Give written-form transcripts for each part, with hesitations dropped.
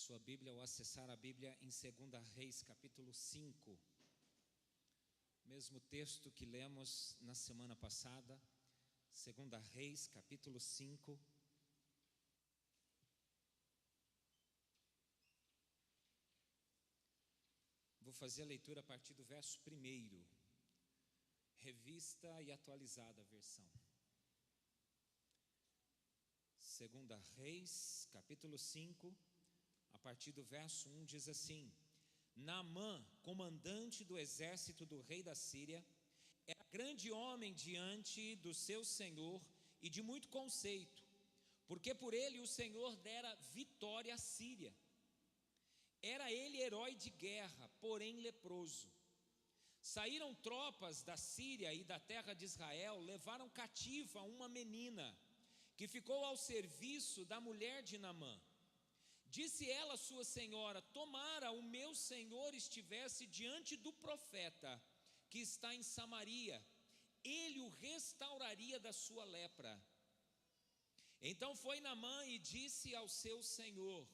sua Bíblia ou acessar a Bíblia em 2 Reis, capítulo 5. Mesmo texto que lemos na semana passada, 2 Reis, capítulo 5. Vou fazer a leitura a partir do verso 1, revista e atualizada a versão. 2 Reis, capítulo 5, a partir do verso 1, diz assim: Naamã, comandante do exército do rei da Síria, era grande homem diante do seu senhor e de muito conceito, porque por ele o Senhor dera vitória à Síria. Era ele herói de guerra, porém leproso. Saíram tropas da Síria e da terra de Israel, levaram cativa uma menina, que ficou ao serviço da mulher de Naamã. Disse ela à sua senhora: tomara o meu senhor estivesse diante do profeta, que está em Samaria, ele o restauraria da sua lepra. Então foi Naamã e disse ao seu senhor: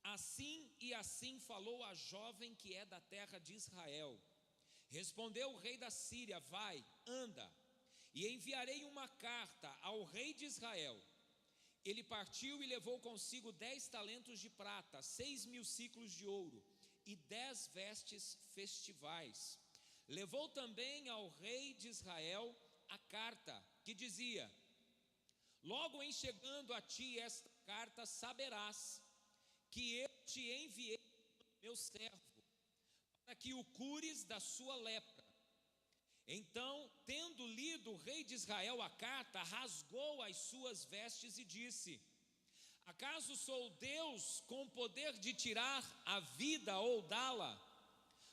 assim e assim falou a jovem que é da terra de Israel. Respondeu o rei da Síria: vai, anda, e enviarei uma carta ao rei de Israel. Ele partiu e levou consigo 10 talentos de prata, 6.000 siclos de ouro e 10 vestes festivais. Levou também ao rei de Israel a carta que dizia: logo em chegando a ti esta carta, saberás que eu te enviei meu servo, para que o cures da sua lepra. Então, tendo lido o rei de Israel a carta, rasgou as suas vestes e disse: acaso sou Deus com poder de tirar a vida ou dá-la,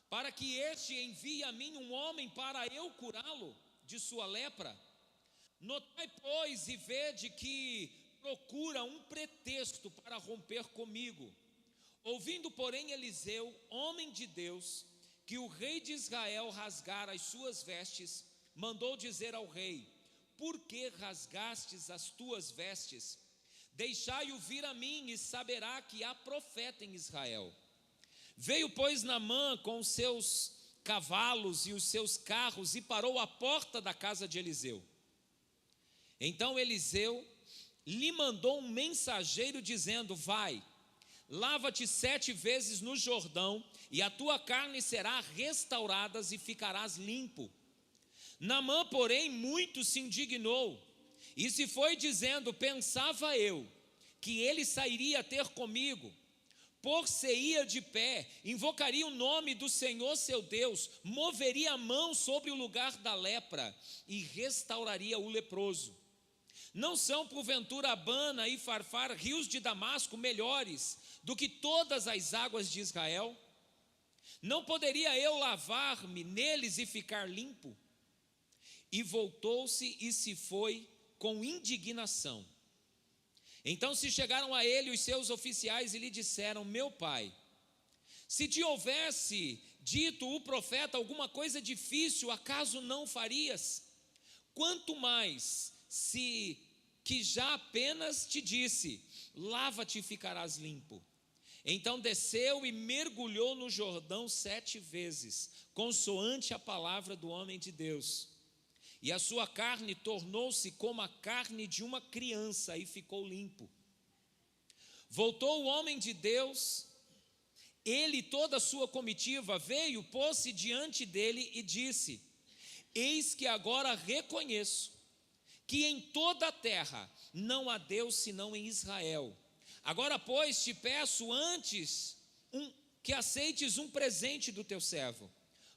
para que este envie a mim um homem para eu curá-lo de sua lepra? Notai, pois, e vede que procura um pretexto para romper comigo. Ouvindo, porém, Eliseu, homem de Deus, que o rei de Israel rasgara as suas vestes, mandou dizer ao rei: por que rasgastes as tuas vestes? Deixai-o vir a mim, e saberá que há profeta em Israel. Veio, pois, Naamã com os seus cavalos e os seus carros, e parou à porta da casa de Eliseu. Então Eliseu lhe mandou um mensageiro dizendo: vai, lava-te 7 vezes no Jordão, e a tua carne será restaurada e ficarás limpo. Naamã, porém, muito se indignou, e se foi dizendo: pensava eu que ele sairia ter comigo, por-se-ia de pé, invocaria o nome do Senhor seu Deus, moveria a mão sobre o lugar da lepra e restauraria o leproso. Não são porventura Abana e Farfar, rios de Damasco, melhores do que todas as águas de Israel? Não poderia eu lavar-me neles e ficar limpo? E voltou-se e se foi com indignação. Então se chegaram a ele os seus oficiais e lhe disseram: meu pai, se te houvesse dito o profeta alguma coisa difícil, acaso não farias? Quanto mais se que já apenas te disse: lava-te e ficarás limpo. Então desceu e mergulhou no Jordão 7 vezes, consoante a palavra do homem de Deus. E a sua carne tornou-se como a carne de uma criança, e ficou limpo. Voltou o homem de Deus, ele e toda a sua comitiva, veio, pôs-se diante dele e disse: eis que agora reconheço que em toda a terra não há Deus senão em Israel. Agora, pois, te peço antes que aceites um presente do teu servo.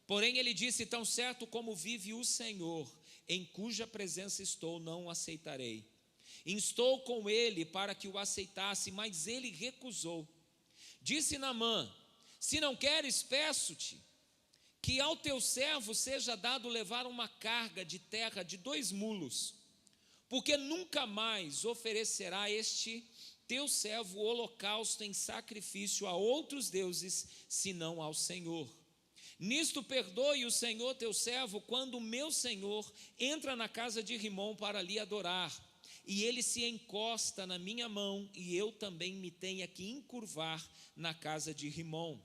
Porém ele disse: tão certo como vive o Senhor, em cuja presença estou, não o aceitarei. Instou com ele para que o aceitasse, mas ele recusou. Disse Naamã: se não queres, peço-te que ao teu servo seja dado levar uma carga de terra de 2 mulos, porque nunca mais oferecerá este teu servo holocausto em sacrifício a outros deuses, senão ao Senhor. Nisto perdoe o Senhor teu servo, quando o meu senhor entra na casa de Rimom para lhe adorar. e ele se encosta na minha mão, e eu também me tenha que encurvar na casa de Rimom.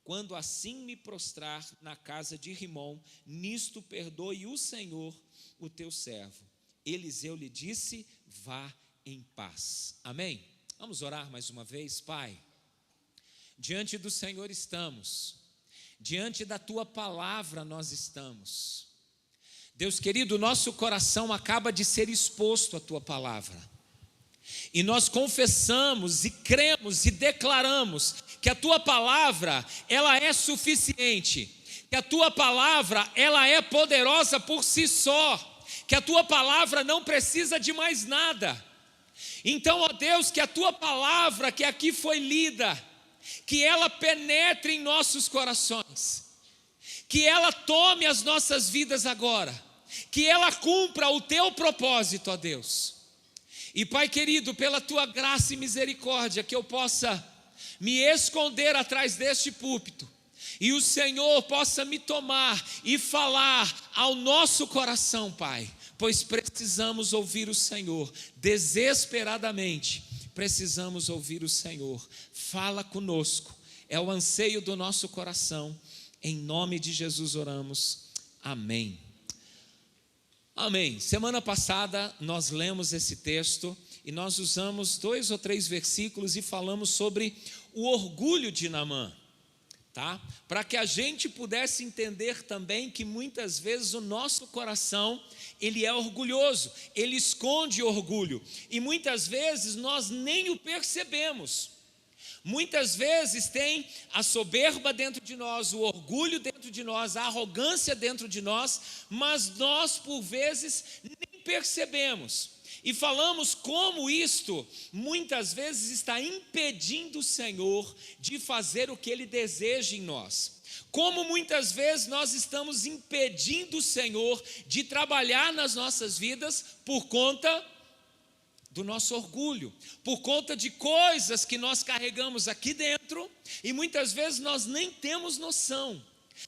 Quando assim me prostrar na casa de Rimom, nisto perdoe o Senhor, o teu servo. Eliseu lhe disse: vá em paz. Amém? Vamos orar mais uma vez. Pai, diante do Senhor estamos, diante da tua palavra nós estamos. Deus querido, nosso coração acaba de ser exposto à tua palavra, e nós confessamos e cremos e declaramos que a tua palavra, ela é suficiente, que a tua palavra, ela é poderosa por si só, que a tua palavra não precisa de mais nada. Então, ó Deus, que a tua palavra que aqui foi lida, que ela penetre em nossos corações, que ela tome as nossas vidas agora, que ela cumpra o teu propósito, ó Deus. E Pai querido, pela tua graça e misericórdia, que eu possa me esconder atrás deste púlpito, e o Senhor possa me tomar e falar ao nosso coração, Pai, pois precisamos ouvir o Senhor, desesperadamente precisamos ouvir o Senhor. Fala conosco, é o anseio do nosso coração, em nome de Jesus oramos, amém. Amém. Semana passada nós lemos esse texto e nós usamos 2 ou 3 versículos e falamos sobre o orgulho de Naamã, tá? Para que a gente pudesse entender também que muitas vezes o nosso coração, ele é orgulhoso, ele esconde orgulho, e muitas vezes nós nem o percebemos. Muitas vezes tem a soberba dentro de nós, o orgulho dentro de nós, a arrogância dentro de nós, mas nós por vezes nem percebemos. E falamos como isto muitas vezes está impedindo o Senhor de fazer o que Ele deseja em nós. Como muitas vezes nós estamos impedindo o Senhor de trabalhar nas nossas vidas por conta do nosso orgulho, por conta de coisas que nós carregamos aqui dentro, e muitas vezes nós nem temos noção,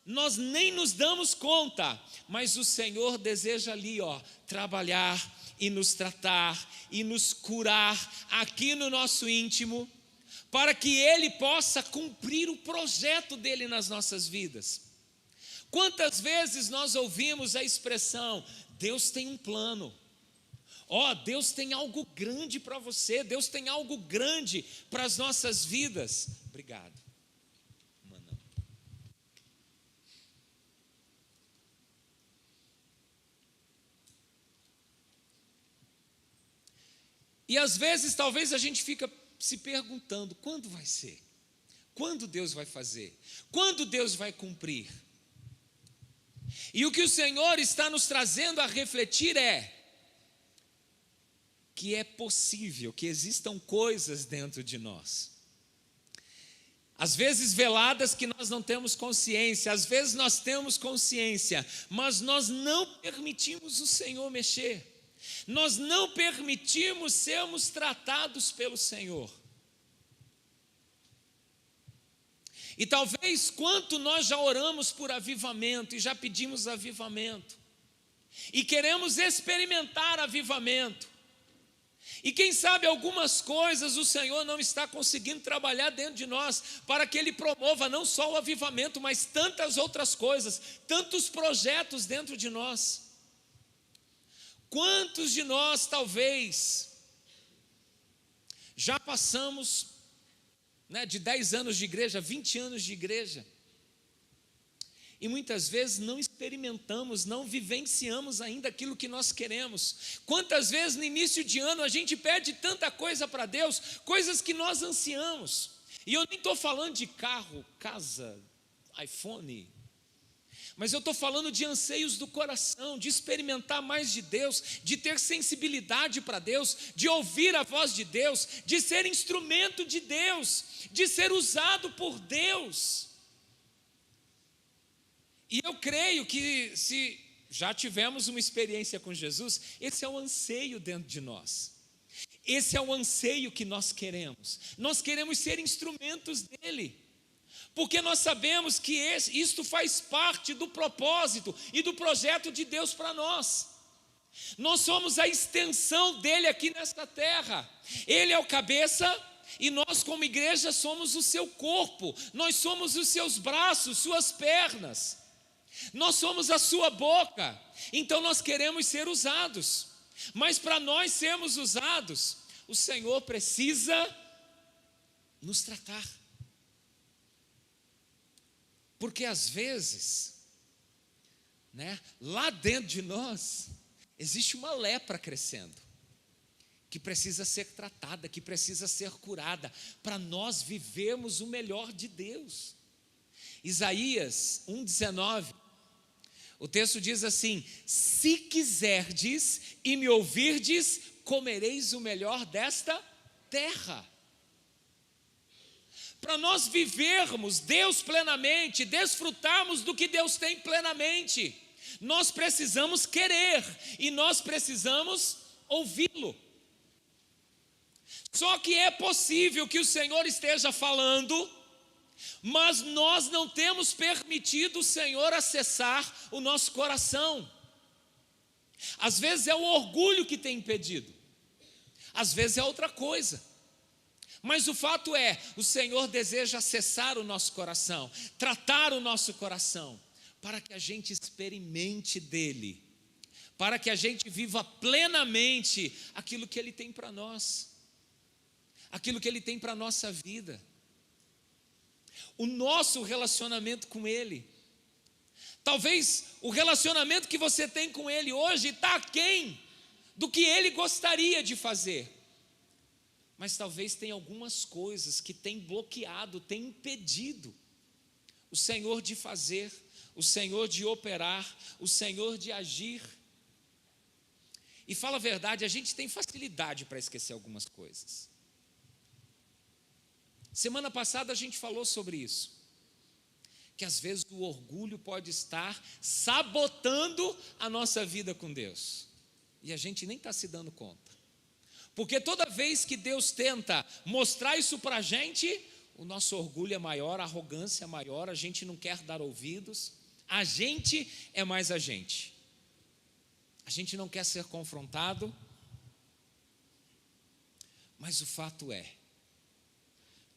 nós nem nos damos conta, mas o Senhor deseja ali, trabalhar e nos tratar e nos curar aqui no nosso íntimo, para que Ele possa cumprir o projeto dEle nas nossas vidas. Quantas vezes nós ouvimos a expressão: Deus tem um plano, Deus tem algo grande para você, Deus tem algo grande para as nossas vidas. Obrigado. Mano. E às vezes talvez a gente fica se perguntando: quando vai ser? Quando Deus vai fazer? Quando Deus vai cumprir? E o que o Senhor está nos trazendo a refletir é que é possível que existam coisas dentro de nós, às vezes veladas, que nós não temos consciência, às vezes nós temos consciência, mas nós não permitimos o Senhor mexer, nós não permitimos sermos tratados pelo Senhor. E talvez quanto nós já oramos por avivamento e já pedimos avivamento, e queremos experimentar avivamento, e quem sabe algumas coisas o Senhor não está conseguindo trabalhar dentro de nós, para que Ele promova não só o avivamento, mas tantas outras coisas, tantos projetos dentro de nós. Quantos de nós talvez já passamos, de 10 anos de igreja, 20 anos de igreja, e muitas vezes não experimentamos, não vivenciamos ainda aquilo que nós queremos. Quantas vezes no início de ano a gente pede tanta coisa para Deus, coisas que nós ansiamos, e eu nem estou falando de carro, casa, iPhone, mas eu estou falando de anseios do coração, de experimentar mais de Deus, de ter sensibilidade para Deus, de ouvir a voz de Deus, de ser instrumento de Deus, de ser usado por Deus. E eu creio que se já tivemos uma experiência com Jesus, esse é o anseio dentro de nós. Esse é o anseio que nós queremos. Nós queremos ser instrumentos dEle, porque nós sabemos que isto faz parte do propósito e do projeto de Deus para nós. Nós somos a extensão dele aqui nesta terra. Ele é o cabeça e nós como igreja somos o seu corpo. Nós somos os seus braços, suas pernas. Nós somos a sua boca. Então nós queremos ser usados. Mas para nós sermos usados, o Senhor precisa nos tratar. Porque às vezes, lá dentro de nós, existe uma lepra crescendo, que precisa ser tratada, que precisa ser curada, para nós vivermos o melhor de Deus. Isaías 1,19, o texto diz assim: se quiserdes e me ouvirdes, comereis o melhor desta terra. Para nós vivermos Deus plenamente, desfrutarmos do que Deus tem plenamente, nós precisamos querer e nós precisamos ouvi-lo. Só que é possível que o Senhor esteja falando, mas nós não temos permitido o Senhor acessar o nosso coração. Às vezes é o orgulho que tem impedido, às vezes é outra coisa. Mas o fato é, o Senhor deseja acessar o nosso coração, tratar o nosso coração, para que a gente experimente dele, para que a gente viva plenamente aquilo que ele tem para nós, aquilo que ele tem para a nossa vida, o nosso relacionamento com ele. Talvez o relacionamento que você tem com ele hoje está aquém do que ele gostaria de fazer. Mas talvez tenha algumas coisas que tem bloqueado, tem impedido o Senhor de fazer, o Senhor de operar, o Senhor de agir. E fala a verdade, a gente tem facilidade para esquecer algumas coisas. Semana passada a gente falou sobre isso, que às vezes o orgulho pode estar sabotando a nossa vida com Deus, e a gente nem está se dando conta. Porque toda vez que Deus tenta mostrar isso para a gente, o nosso orgulho é maior, a arrogância é maior, a gente não quer dar ouvidos, a gente é mais a gente não quer ser confrontado. Mas o fato é,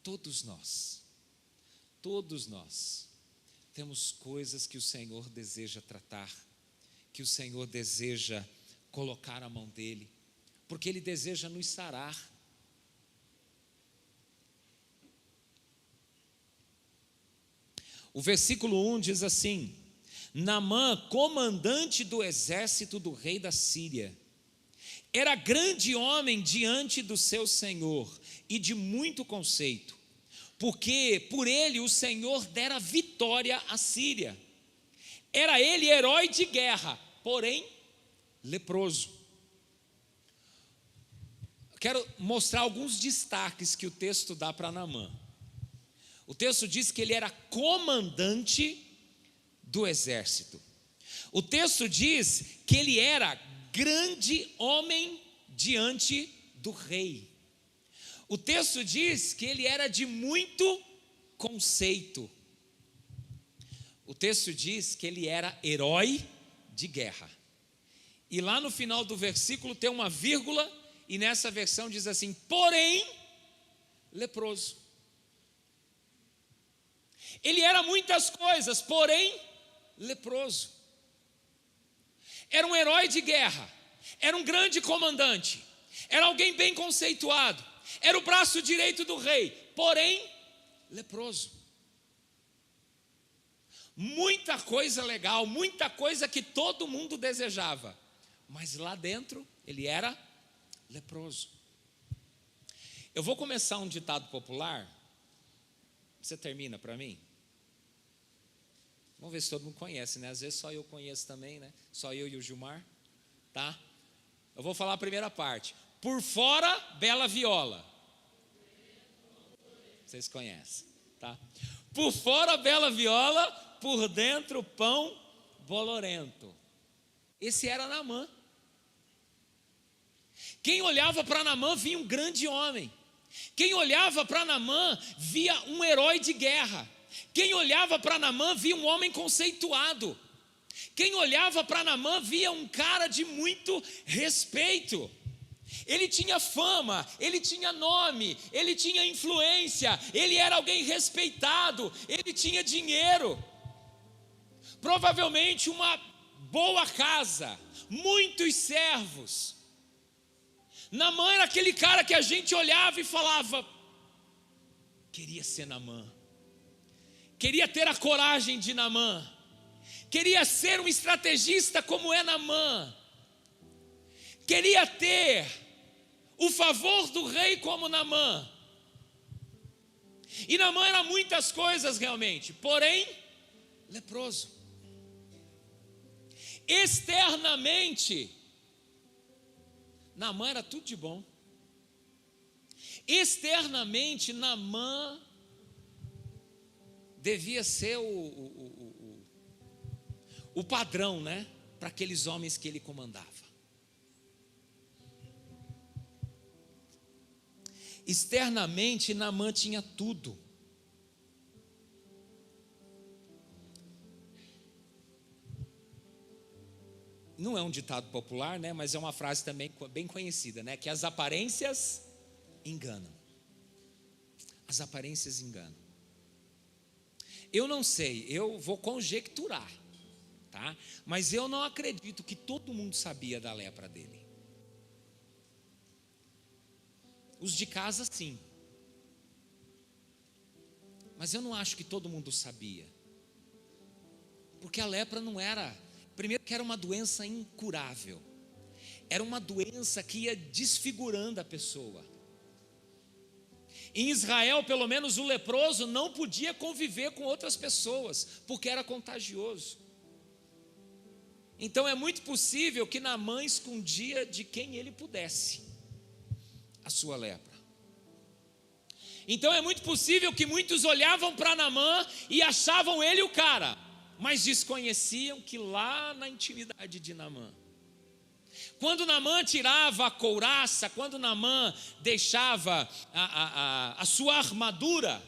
todos nós temos coisas que o Senhor deseja tratar, que o Senhor deseja colocar a mão dele, porque ele deseja nos sarar. O versículo 1 diz assim: Naamã, comandante do exército do rei da Síria, era grande homem diante do seu senhor e de muito conceito, porque por ele o Senhor dera vitória à Síria. Era ele herói de guerra, porém leproso. Quero mostrar alguns destaques que o texto dá para Naamã. O texto diz que ele era comandante do exército. O texto diz que ele era grande homem diante do rei. O texto diz que ele era de muito conceito. O texto diz que ele era herói de guerra. E lá no final do versículo tem uma vírgula, e nessa versão diz assim: porém, leproso. Ele era muitas coisas, porém, leproso. Era um herói de guerra, era um grande comandante, era alguém bem conceituado, era o braço direito do rei, porém, leproso. Muita coisa legal, muita coisa que todo mundo desejava, mas lá dentro ele era leproso. Eu vou começar um ditado popular. Você termina para mim? Vamos ver se todo mundo conhece, né? Às vezes só eu conheço também, né? Só eu e o Gilmar, tá? Eu vou falar a primeira parte. Por fora, bela viola. Vocês conhecem, tá? Por fora, bela viola, por dentro, pão bolorento. Esse era Naamã. Quem olhava para Naamã via um grande homem. Quem olhava para Naamã via um herói de guerra. Quem olhava para Naamã via um homem conceituado. Quem olhava para Naamã via um cara de muito respeito. Ele tinha fama, ele tinha nome, ele tinha influência, ele era alguém respeitado, ele tinha dinheiro, provavelmente uma boa casa, muitos servos. Naamã era aquele cara que a gente olhava e falava: queria ser Naamã, queria ter a coragem de Naamã, queria ser um estrategista como é Naamã, queria ter o favor do rei como Naamã. E Naamã era muitas coisas realmente, porém leproso. Externamente, Naamã era tudo de bom. Externamente, Naamã devia ser o padrão, né, para aqueles homens que ele comandava. Externamente, Naamã tinha tudo. Não é um ditado popular, né? Mas é uma frase também bem conhecida, né? Que as aparências enganam. As aparências enganam. Eu não sei, eu vou conjecturar, tá? Mas eu não acredito que todo mundo sabia da lepra dele. Os de casa, sim. Mas eu não acho que todo mundo sabia. Porque a lepra não era... Primeiro que era uma doença incurável. Era uma doença que ia desfigurando a pessoa. Em Israel, pelo menos, o leproso não podia conviver com outras pessoas, porque era contagioso. Então é muito possível que Naamã escondia de quem ele pudesse a sua lepra. Então é muito possível que muitos olhavam para Naamã e achavam ele o cara, mas desconheciam que lá na intimidade de Naamã, quando Naamã tirava a couraça, quando Naamã deixava a sua armadura,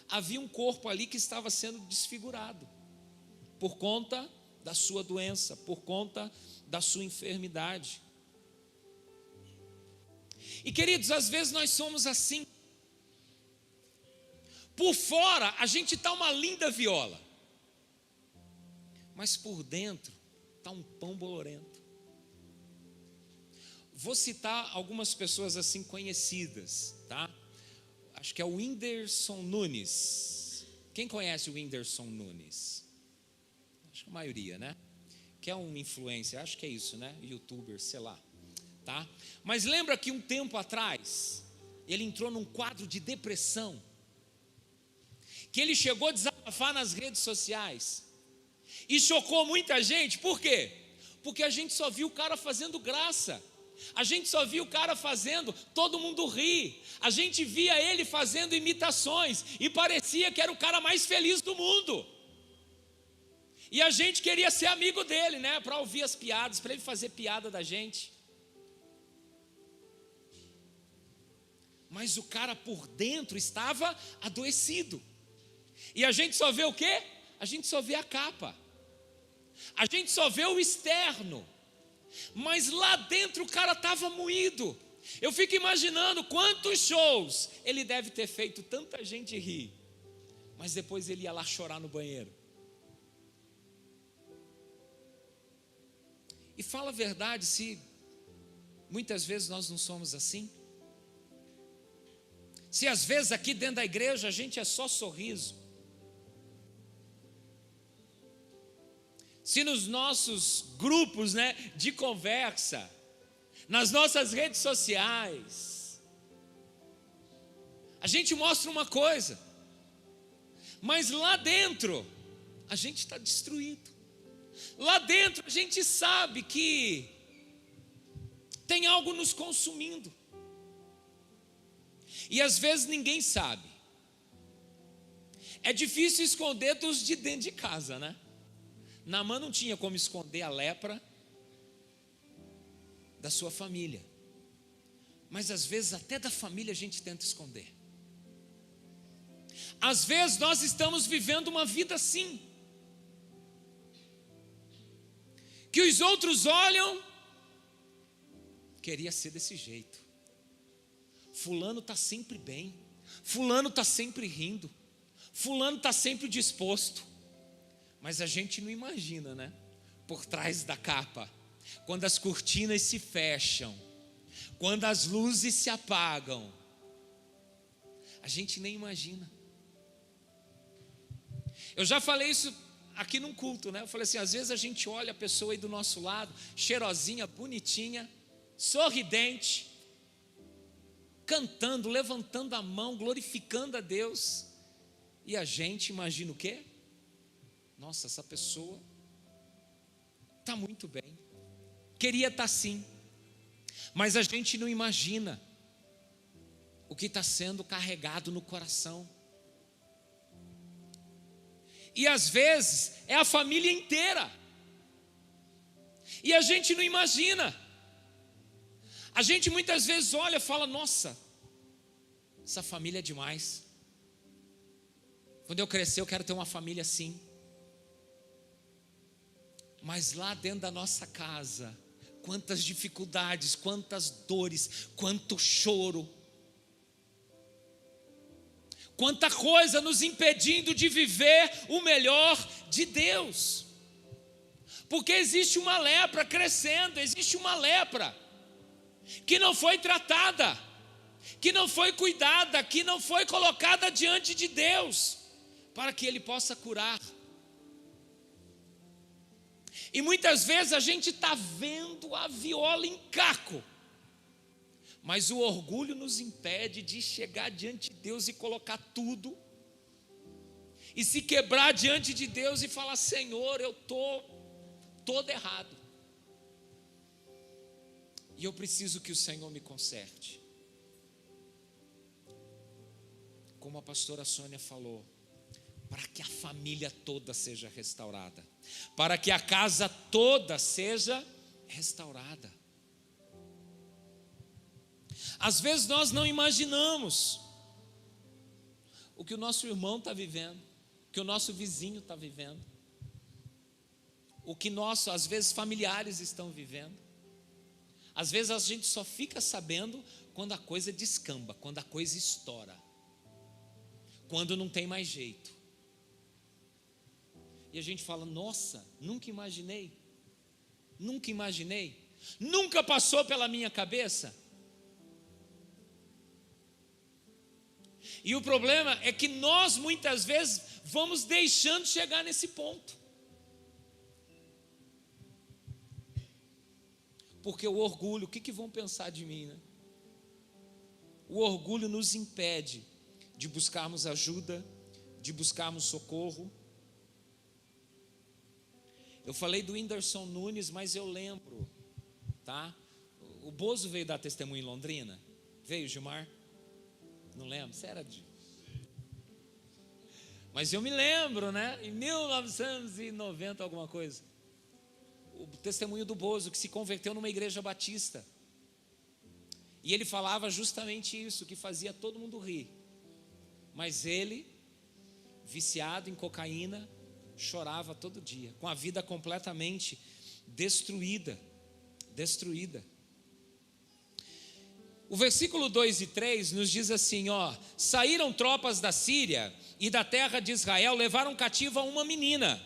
havia um corpo ali que estava sendo desfigurado, por conta da sua doença, por conta da sua enfermidade. E queridos, às vezes nós somos assim. Por fora a gente está uma linda viola, mas por dentro está um pão bolorento. Vou citar algumas pessoas assim conhecidas, tá? Acho que é o Whindersson Nunes. Quem conhece o Whindersson Nunes? Acho que a maioria, né? Que é um influencer, acho que é isso, né? Youtuber, sei lá. Tá? Mas lembra que um tempo atrás ele entrou num quadro de depressão, que ele chegou a desabafar nas redes sociais e chocou muita gente. Por quê? Porque a gente só viu o cara fazendo graça, a gente só viu o cara fazendo todo mundo rir, a gente via ele fazendo imitações e parecia que era o cara mais feliz do mundo, e a gente queria ser amigo dele, né, para ouvir as piadas, para ele fazer piada da gente. Mas o cara por dentro estava adoecido. E a gente só vê o quê? A gente só vê a capa. A gente só vê o externo. Mas lá dentro o cara estava moído. Eu fico imaginando quantos shows ele deve ter feito, tanta gente rir. Mas depois ele ia lá chorar no banheiro. E fala a verdade, se muitas vezes nós não somos assim. Se às vezes aqui dentro da igreja a gente é só sorriso. Se nos nossos grupos, né, de conversa, nas nossas redes sociais, a gente mostra uma coisa, mas lá dentro a gente está destruído. Lá dentro a gente sabe que tem algo nos consumindo. E às vezes ninguém sabe. É difícil esconder dos de dentro de casa, né? Naamã não tinha como esconder a lepra da sua família. Mas às vezes até da família a gente tenta esconder. Às vezes nós estamos vivendo uma vida assim. que os outros olham, queria ser desse jeito. Fulano está sempre bem, fulano está sempre rindo, fulano está sempre disposto. Mas a gente não imagina, né? Por trás da capa, quando as cortinas se fecham, quando as luzes se apagam, a gente nem imagina. Eu já falei isso aqui num culto, né? Eu falei assim, às vezes a gente olha a pessoa aí do nosso lado, cheirosinha, bonitinha, sorridente, cantando, levantando a mão, glorificando a Deus, e a gente imagina o quê? Nossa, essa pessoa está muito bem, queria estar assim, mas a gente não imagina o que está sendo carregado no coração. E às vezes é a família inteira, e a gente não imagina. A gente muitas vezes olha e fala, nossa, essa família é demais. Quando eu crescer eu quero ter uma família assim. Mas lá dentro da nossa casa, quantas dificuldades, quantas dores, quanto choro, quanta coisa nos impedindo de viver o melhor de Deus. Porque existe uma lepra crescendo, existe uma lepra que não foi tratada, que não foi cuidada, que não foi colocada diante de Deus, para que Ele possa curar. E muitas vezes a gente está vendo a viola em caco, mas o orgulho nos impede de chegar diante de Deus e colocar tudo, e se quebrar diante de Deus e falar, Senhor, eu estou todo errado, e eu preciso que o Senhor me conserte. Como a pastora Sônia falou, para que a família toda seja restaurada, para que a casa toda seja restaurada. Às vezes nós não imaginamos o que o nosso irmão está vivendo, o que o nosso vizinho está vivendo, o que às vezes familiares estão vivendo. Às vezes a gente só fica sabendo quando a coisa descamba, quando a coisa estoura, quando não tem mais jeito. E a gente fala, nossa, nunca imaginei, nunca passou pela minha cabeça. E o problema é que nós muitas vezes vamos deixando chegar nesse ponto. Porque o orgulho, o que vão pensar de mim, né? O orgulho nos impede de buscarmos ajuda, de buscarmos socorro. Eu falei do Whindersson Nunes, mas eu lembro, tá? O Bozo veio dar testemunho em Londrina? Veio, Gilmar? Não lembro, você era de... Mas eu me lembro, né? Em 1990 alguma coisa, o testemunho do Bozo, que se converteu numa igreja batista, e ele falava justamente isso, que fazia todo mundo rir, mas ele, viciado em cocaína, chorava todo dia, com a vida completamente destruída. O versículo 2 e 3 nos diz assim, saíram tropas da Síria e da terra de Israel, levaram cativa uma menina,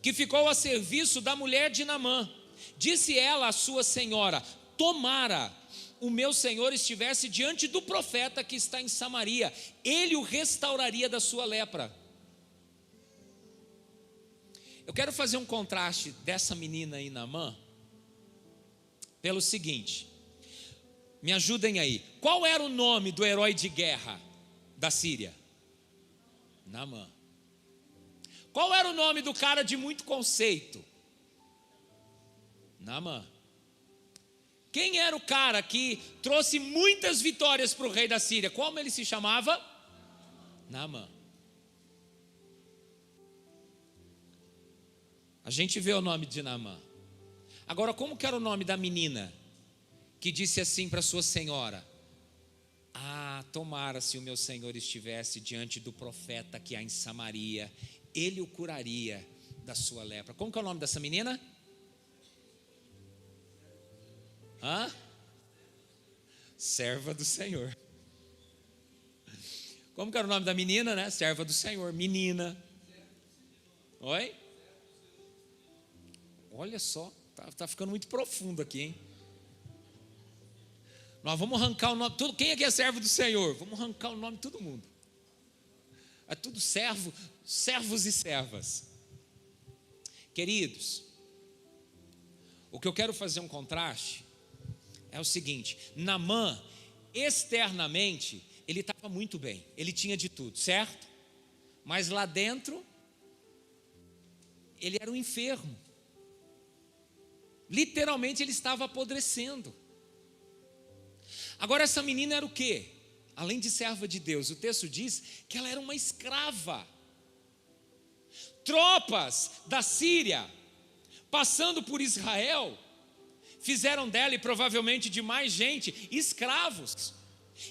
que ficou a serviço da mulher de Naamã. Disse ela à sua senhora, tomara o meu senhor estivesse diante do profeta que está em Samaria, ele o restauraria da sua lepra. Eu quero fazer um contraste dessa menina aí, Naamã, pelo seguinte, me ajudem aí, qual era o nome do herói de guerra da Síria? Naamã. Qual era o nome do cara de muito conceito? Naamã. Quem era o cara que trouxe muitas vitórias para o rei da Síria? Como ele se chamava? Naamã. A gente vê o nome de Naamã. Agora, como que era o nome da menina que disse assim para sua senhora? Tomara se o meu senhor estivesse diante do profeta que há em Samaria, ele o curaria da sua lepra. Como que é o nome dessa menina? Hã? Serva do Senhor. Como que era o nome da menina, né? Serva do Senhor, menina. Oi? Olha só, tá ficando muito profundo aqui, hein? Nós vamos arrancar o nome, quem aqui é servo do Senhor? Vamos arrancar o nome de todo mundo. É tudo servos e servas. Queridos, o que eu quero fazer um contraste é o seguinte: Naamã, externamente, ele estava muito bem, ele tinha de tudo, certo? Mas lá dentro, ele era um enfermo. Literalmente ele estava apodrecendo. Agora essa menina era o quê? Além de serva de Deus, o texto diz que ela era uma escrava. Tropas da Síria, passando por Israel, fizeram dela e provavelmente de mais gente, escravos.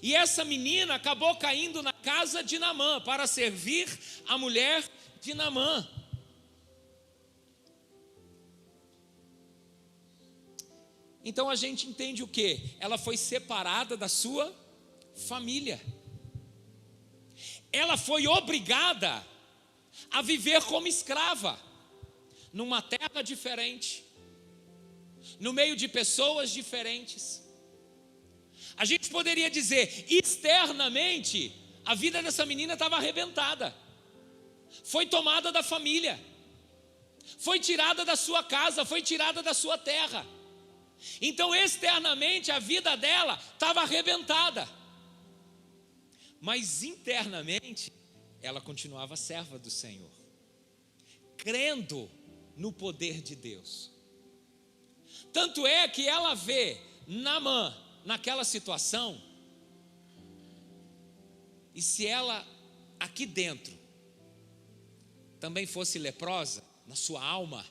E essa menina acabou caindo na casa de Naamã para servir a mulher de Naamã. Então a gente entende o quê? Ela foi separada da sua família. Ela foi obrigada a viver como escrava, numa terra diferente, no meio de pessoas diferentes. A gente poderia dizer, externamente, a vida dessa menina estava arrebentada. Foi tomada da família, foi tirada da sua casa, foi tirada da sua terra. Então externamente a vida dela estava arrebentada, mas internamente ela continuava serva do Senhor, crendo no poder de Deus. Tanto é que ela vê Naamã naquela situação, e se ela aqui dentro também fosse leprosa, na sua alma,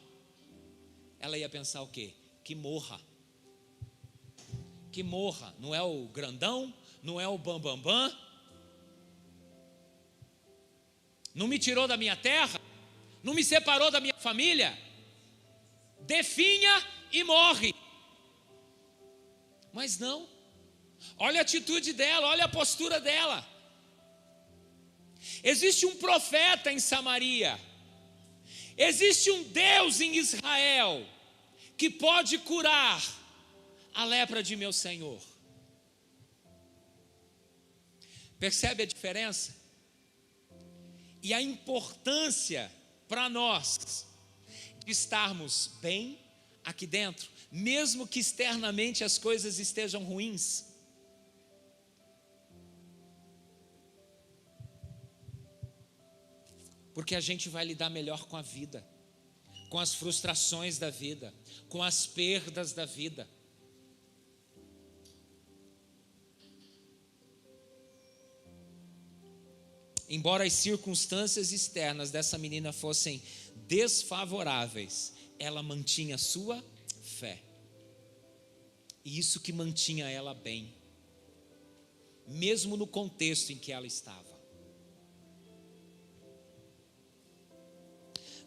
ela ia pensar o quê? Que morra, não é o grandão, não é o bambambam, não me tirou da minha terra, não me separou da minha família, definha e morre. Mas não, olha a atitude dela, olha a postura dela. Existe um profeta em Samaria, existe um Deus em Israel, que pode curar a lepra de meu Senhor. Percebe a diferença? E a importância para nós de estarmos bem aqui dentro, mesmo que externamente as coisas estejam ruins. Porque a gente vai lidar melhor com a vida, com as frustrações da vida, com as perdas da vida. Embora as circunstâncias externas dessa menina fossem desfavoráveis, ela mantinha sua fé. E isso que mantinha ela bem, mesmo no contexto em que ela estava.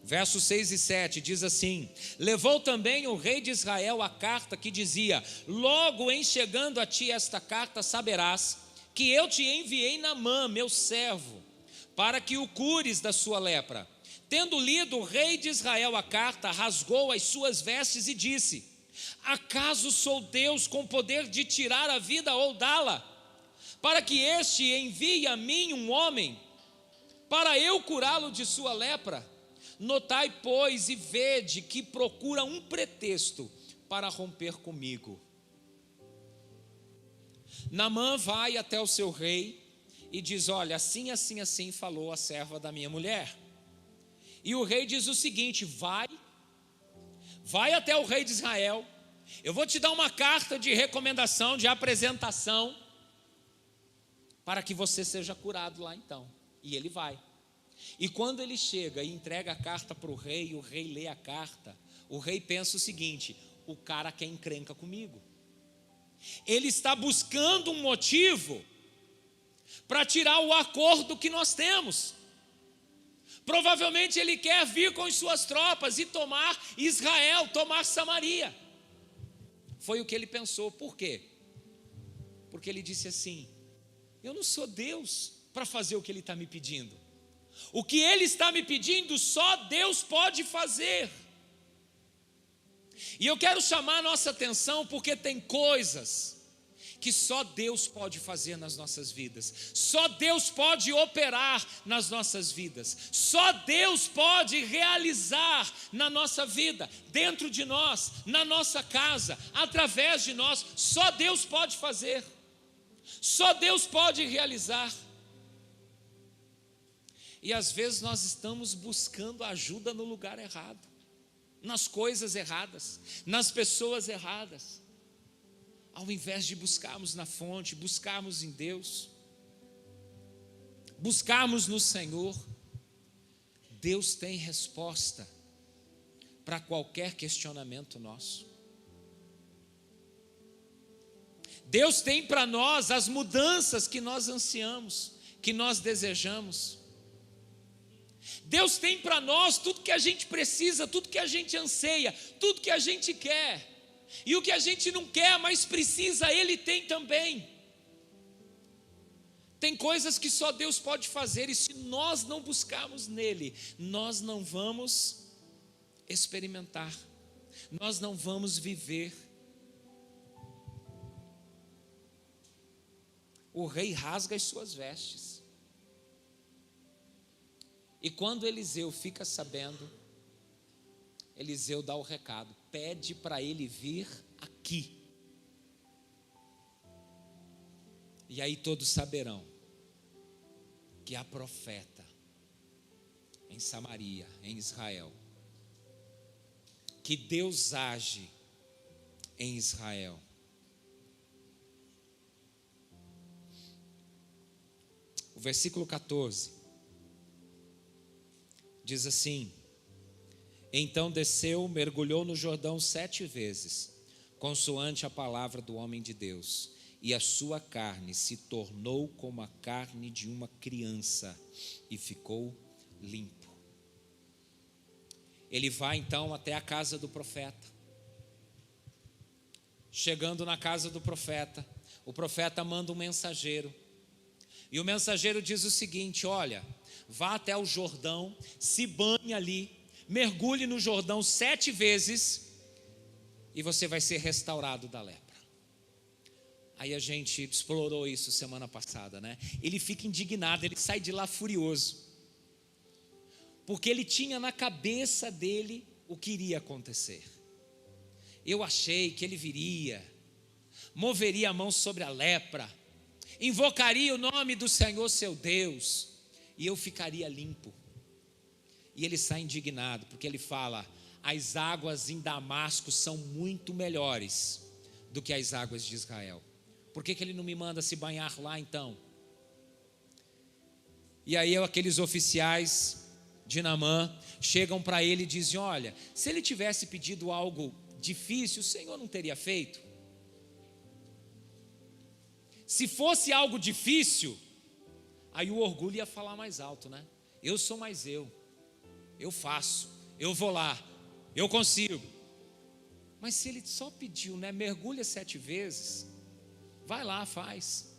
Versos 6 e 7 diz assim: levou também o rei de Israel a carta que dizia: logo em chegando a ti esta carta, saberás que eu te enviei Naamã, meu servo, para que o cures da sua lepra. Tendo lido o rei de Israel a carta, rasgou as suas vestes e disse: acaso sou Deus com poder de tirar a vida ou dá-la, para que este envie a mim um homem, para eu curá-lo de sua lepra? Notai, pois, e vede que procura um pretexto para romper comigo. Naamã vai até o seu rei e diz: olha, assim, assim, assim falou a serva da minha mulher. E o rei diz o seguinte: vai até o rei de Israel, eu vou te dar uma carta de recomendação, de apresentação, para que você seja curado lá então. E ele vai. E quando ele chega e entrega a carta para o rei lê a carta, o rei pensa o seguinte: o cara quer encrenca comigo. Ele está buscando um motivo para tirar o acordo que nós temos. Provavelmente ele quer vir com as suas tropas e tomar Israel, tomar Samaria. Foi o que ele pensou. Por quê? Porque ele disse assim: eu não sou Deus para fazer o que ele está me pedindo. O que ele está me pedindo, só Deus pode fazer. E eu quero chamar a nossa atenção, porque tem coisas que só Deus pode fazer nas nossas vidas, só Deus pode operar nas nossas vidas, só Deus pode realizar na nossa vida, dentro de nós, na nossa casa, através de nós, só Deus pode fazer, só Deus pode realizar. E às vezes nós estamos buscando ajuda no lugar errado, nas coisas erradas, nas pessoas erradas, ao invés de buscarmos na fonte, buscarmos em Deus, buscarmos no Senhor. Deus tem resposta para qualquer questionamento nosso. Deus tem para nós as mudanças que nós ansiamos, que nós desejamos. Deus tem para nós tudo que a gente precisa, tudo que a gente anseia, tudo que a gente quer. E o que a gente não quer, mas precisa, Ele tem também. Tem coisas que só Deus pode fazer, e se nós não buscarmos nele, nós não vamos experimentar, nós não vamos viver. O rei rasga as suas vestes. E quando Eliseu fica sabendo, Eliseu dá o recado: pede para ele vir aqui. E aí todos saberão que há profeta em Samaria, em Israel, que Deus age em Israel. O versículo 14 diz assim: então desceu, mergulhou no Jordão 7 vezes, consoante a palavra do homem de Deus, e a sua carne se tornou como a carne de uma criança, e ficou limpo. Ele vai então até a casa do profeta. Chegando na casa do profeta, o profeta manda um mensageiro, e o mensageiro diz o seguinte: olha, vá até o Jordão, se banhe ali, mergulhe no Jordão 7 vezes, e você vai ser restaurado da lepra. Aí a gente explorou isso semana passada, né? Ele fica indignado, ele sai de lá furioso, porque ele tinha na cabeça dele o que iria acontecer. Eu achei que ele viria, moveria a mão sobre a lepra, invocaria o nome do Senhor seu Deus, e eu ficaria limpo. E ele sai indignado, porque ele fala: as águas em Damasco são muito melhores do que as águas de Israel. Por que ele não me manda se banhar lá então? E aí aqueles oficiais de Naamã chegam para ele e dizem: olha, se ele tivesse pedido algo difícil, o Senhor não teria feito? Se fosse algo difícil, aí o orgulho ia falar mais alto, né? Eu sou mais eu faço, eu vou lá, eu consigo. Mas se ele só pediu, né, mergulha 7 vezes, vai lá, faz.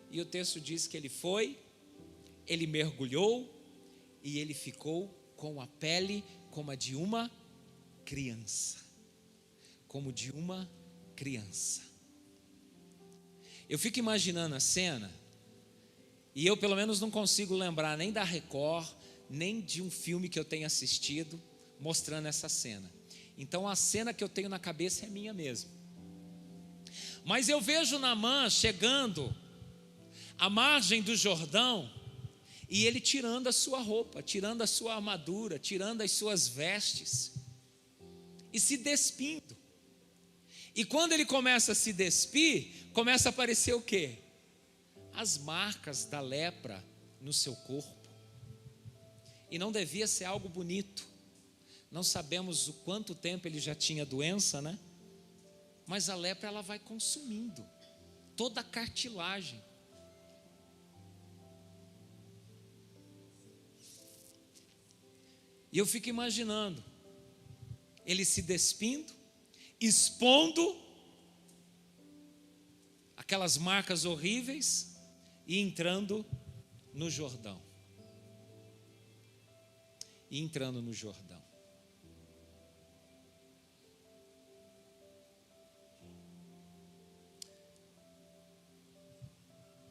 E o texto diz que ele foi, ele mergulhou, e ele ficou com a pele como a de uma criança. Como de uma criança. Eu fico imaginando a cena, e eu pelo menos não consigo lembrar nem da Record, nem de um filme que eu tenha assistido mostrando essa cena. Então a cena que eu tenho na cabeça é minha mesmo. Mas eu vejo Naamã chegando à margem do Jordão, e ele tirando a sua roupa, tirando a sua armadura, tirando as suas vestes e se despindo. E quando ele começa a se despir, começa a aparecer o quê? As marcas da lepra no seu corpo. E não devia ser algo bonito. Não sabemos o quanto tempo ele já tinha doença, né? Mas a lepra, ela vai consumindo toda a cartilagem. E eu fico imaginando ele se despindo, expondo aquelas marcas horríveis e entrando no Jordão.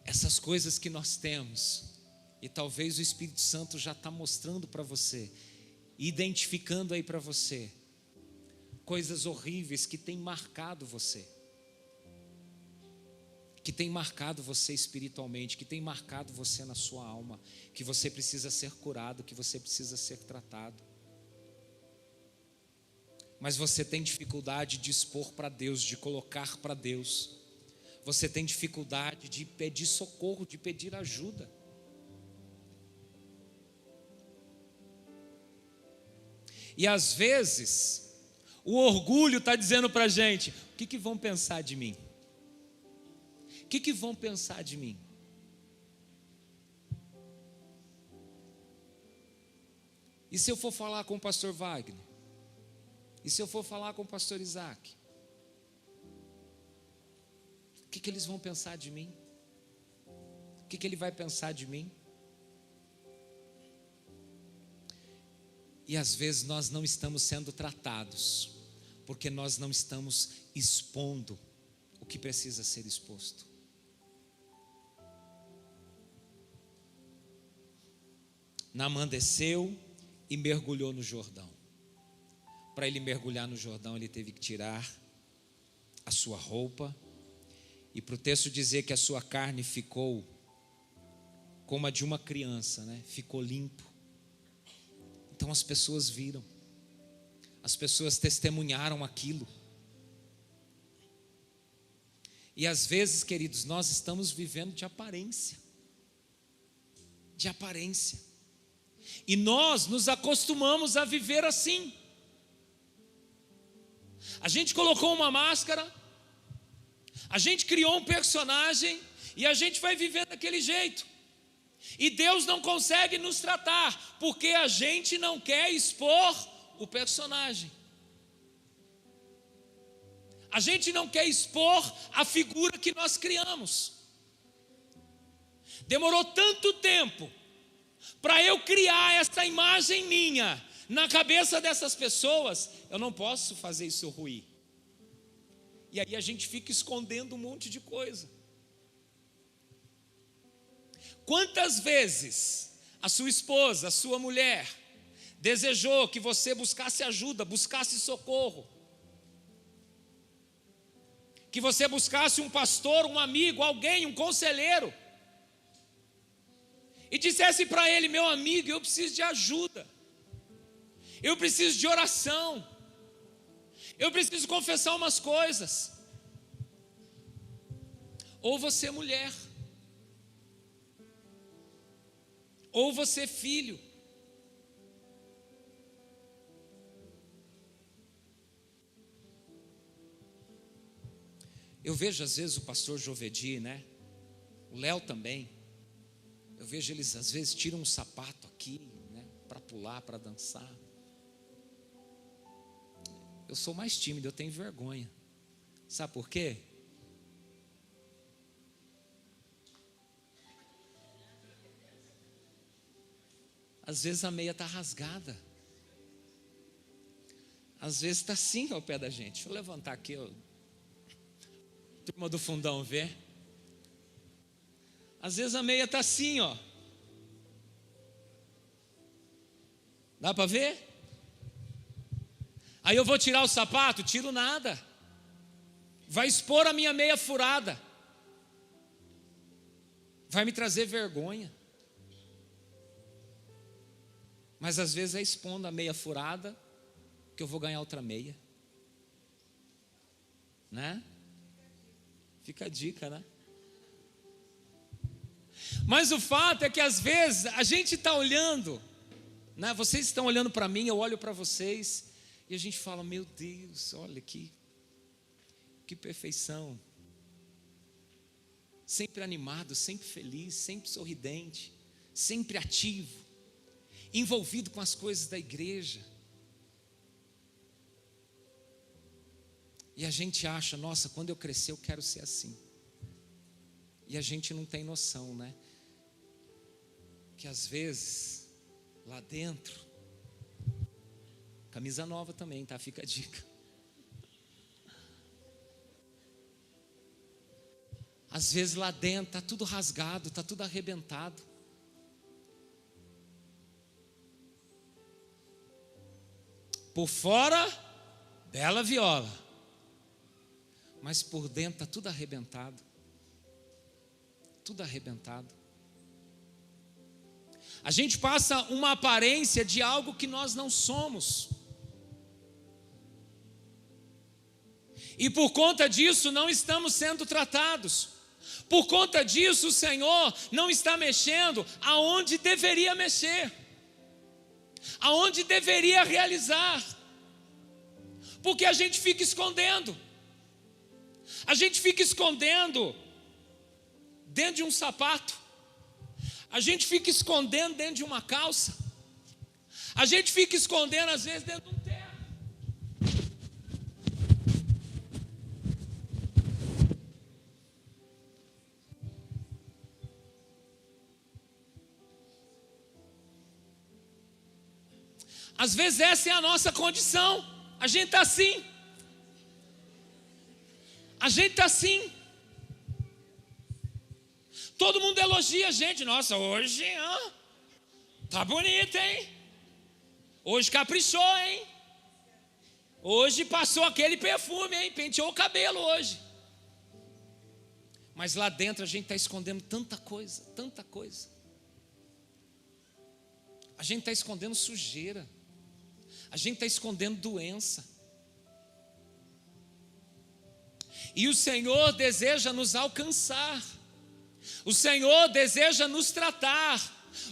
Essas coisas que nós temos, e talvez o Espírito Santo já está mostrando para você, identificando aí para você, coisas horríveis que têm marcado você, espiritualmente, que tem marcado você na sua alma, que você precisa ser curado, que você precisa ser tratado. Mas você tem dificuldade de expor para Deus, de colocar para Deus. Você tem dificuldade de pedir socorro, de pedir ajuda. E às vezes, o orgulho está dizendo para a gente: o que vão pensar de mim? O que vão pensar de mim? E se eu for falar com o pastor Wagner? E se eu for falar com o pastor Isaac? O que eles vão pensar de mim? O que ele vai pensar de mim? E às vezes nós não estamos sendo tratados, porque nós não estamos expondo o que precisa ser exposto. Naamã desceu e mergulhou no Jordão. Para ele mergulhar no Jordão, ele teve que tirar a sua roupa. E para o texto dizer que a sua carne ficou como a de uma criança, né? Ficou limpo. Então as pessoas viram. As pessoas testemunharam aquilo. E às vezes, queridos, nós estamos vivendo de aparência. De aparência. E nós nos acostumamos a viver assim. A gente colocou uma máscara, a gente criou um personagem e a gente vai viver daquele jeito. E Deus não consegue nos tratar, porque a gente não quer expor o personagem. A gente não quer expor a figura que nós criamos. Demorou tanto tempo para eu criar essa imagem minha na cabeça dessas pessoas, eu não posso fazer isso ruir. E aí a gente fica escondendo um monte de coisa. Quantas vezes a sua esposa, a sua mulher, desejou que você buscasse ajuda, buscasse socorro, que você buscasse um pastor, um amigo, alguém, um conselheiro, e dissesse para ele: meu amigo, eu preciso de ajuda, eu preciso de oração, eu preciso confessar umas coisas. Ou você mulher, ou você filho. Eu vejo às vezes o pastor Jovedi, né? O Léo também. Eu vejo eles às vezes tiram um sapato aqui, né? Para pular, para dançar. Eu sou mais tímido, eu tenho vergonha. Sabe por quê? Às vezes a meia está rasgada. Às vezes está assim ao pé da gente. Deixa eu levantar aqui, ó. Turma do fundão, vê? Às vezes a meia está assim, ó. Dá para ver? Aí eu vou tirar o sapato, tiro nada. Vai expor a minha meia furada. Vai me trazer vergonha. Mas às vezes é expondo a meia furada que eu vou ganhar outra meia. Né? Fica a dica, né? Mas o fato é que às vezes a gente está olhando, né? Vocês estão olhando para mim, eu olho para vocês, e a gente fala: meu Deus, olha que perfeição. Sempre animado, sempre feliz, sempre sorridente, sempre ativo, envolvido com as coisas da igreja. E a gente acha, nossa, quando eu crescer eu quero ser assim. E a gente não tem noção, né? Que às vezes, lá dentro, camisa nova também, tá? Fica a dica. Às vezes lá dentro está tudo rasgado, está tudo arrebentado. Por fora, bela viola. Mas por dentro está tudo arrebentado. Tudo arrebentado. A gente passa uma aparência de algo que nós não somos. E por conta disso não estamos sendo tratados. Por conta disso o Senhor não está mexendo aonde deveria mexer. Aonde deveria realizar. Porque a gente fica escondendo. A gente fica escondendo dentro de um sapato. A gente fica escondendo dentro de uma calça. A gente fica escondendo às vezes dentro de um terno. Às vezes essa é a nossa condição. A gente está assim. A gente está assim. Todo mundo elogia a gente. Nossa, hoje tá bonita, hein? Hoje caprichou, hein? Hoje passou aquele perfume, hein? Penteou o cabelo hoje. Mas lá dentro a gente está escondendo tanta coisa, tanta coisa. A gente está escondendo sujeira. A gente está escondendo doença. E o Senhor deseja nos alcançar. O Senhor deseja nos tratar.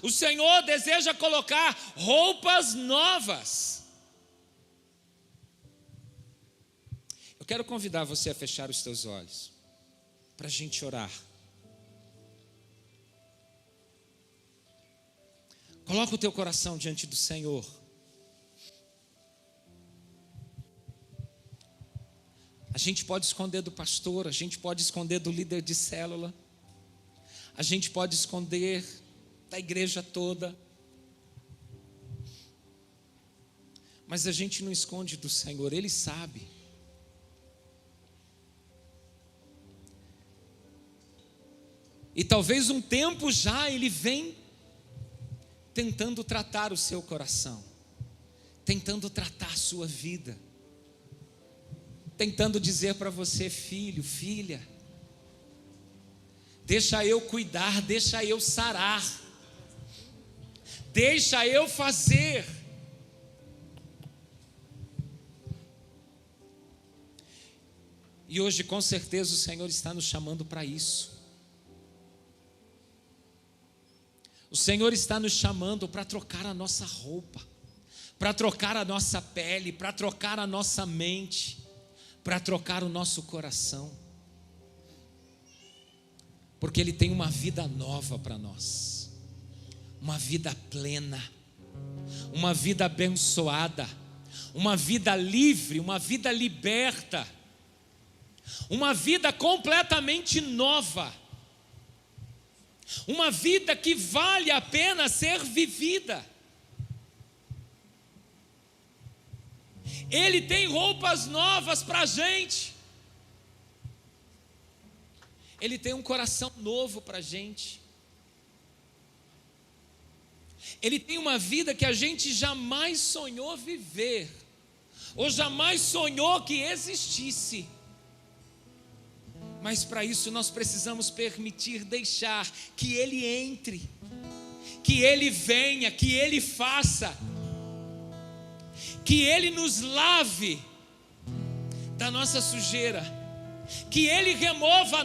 O Senhor deseja colocar roupas novas. Eu quero convidar você a fechar os teus olhos, para a gente orar. Coloca o teu coração diante do Senhor. A gente pode esconder do pastor, a gente pode esconder do líder de célula, a gente pode esconder da igreja toda, mas a gente não esconde do Senhor, Ele sabe. E talvez um tempo já Ele vem tentando tratar o seu coração, tentando tratar a sua vida, tentando dizer para você, filho, filha, deixa eu cuidar, deixa eu sarar, deixa eu fazer. E hoje com certeza o Senhor está nos chamando para isso. O Senhor está nos chamando para trocar a nossa roupa, para trocar a nossa pele, para trocar a nossa mente, para trocar o nosso coração, porque Ele tem uma vida nova para nós, uma vida plena, uma vida abençoada, uma vida livre, uma vida liberta, uma vida completamente nova, uma vida que vale a pena ser vivida. Ele tem roupas novas para a gente. Ele tem um coração novo para a gente. Ele tem uma vida que a gente jamais sonhou viver, ou jamais sonhou que existisse. Mas para isso nós precisamos permitir, deixar que Ele entre, que Ele venha, que Ele faça, que Ele nos lave da nossa sujeira, que Ele remova